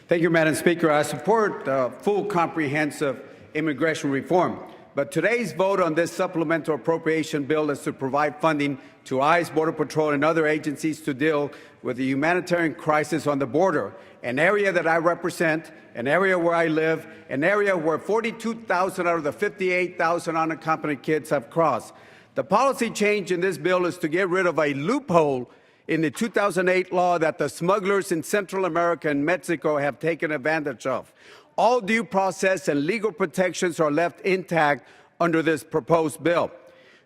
Thank you, Madam Speaker. I support full comprehensive immigration reform. But today's vote on this supplemental appropriation bill is to provide funding to ICE, Border Patrol, and other agencies to deal with the humanitarian crisis on the border, an area that I represent, an area where I live, an area where 42,000 out of the 58,000 unaccompanied kids have crossed. The policy change in this bill is to get rid of a loophole in the 2008 law that the smugglers in Central America and Mexico have taken advantage of. All due process and legal protections are left intact under this proposed bill.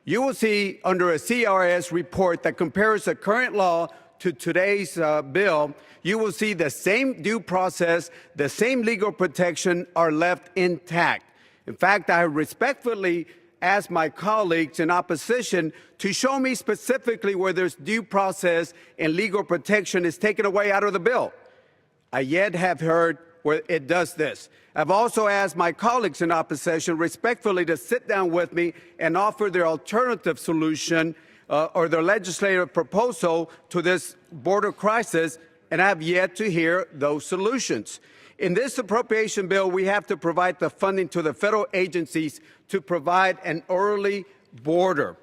You will see under a CRS report that compares the current law to today's bill, you will see the same due process, the same legal protection are left intact. In fact, I respectfully ask my colleagues in opposition to show me specifically where there's due process and legal protection is taken away out of the bill. I yet have heard where it does this. I've also asked my colleagues in opposition respectfully to sit down with me and offer their alternative solution or their legislative proposal to this border crisis, and I've yet to hear those solutions. In this appropriation bill, we have to provide the funding to the federal agencies to provide an early border.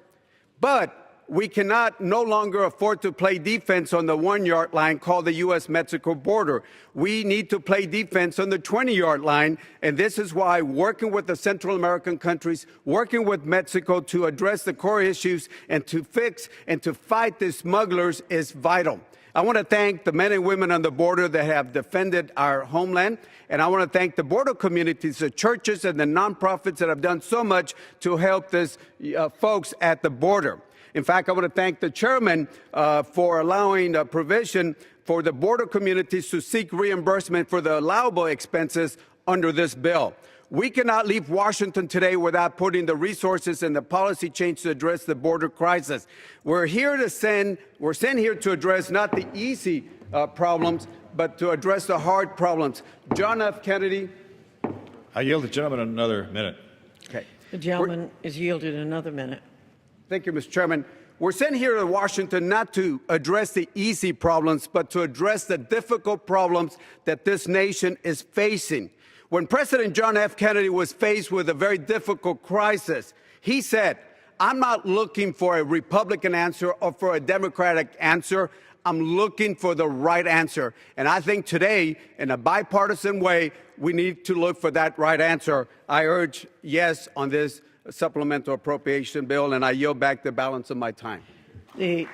But we cannot no longer afford to play defense on the 1-yard line called the U.S.-Mexico border. We need to play defense on the 20-yard line, and this is why working with the Central American countries, working with Mexico to address the core issues and to fix and to fight the smugglers is vital. I want to thank the men and women on the border that have defended our homeland, and I want to thank the border communities, the churches, and the nonprofits that have done so much to help these folks at the border. In fact, I want to thank the chairman for allowing a provision for the border communities to seek reimbursement for the allowable expenses under this bill. We cannot leave Washington today without putting the resources and the policy change to address the border crisis. We're sent here to address not the easy problems, but to address the hard problems. John F. Kennedy. I yield the gentleman another minute. Okay. The gentleman is yielded another minute. Thank you, Mr. Chairman. We're sent here to Washington not to address the easy problems, but to address the difficult problems that this nation is facing. When President John F. Kennedy was faced with a very difficult crisis, he said, "I'm not looking for a Republican answer or for a Democratic answer. I'm looking for the right answer." And I think today, in a bipartisan way, we need to look for that right answer. I urge yes on this supplemental appropriation bill, and I yield back the balance of my time. The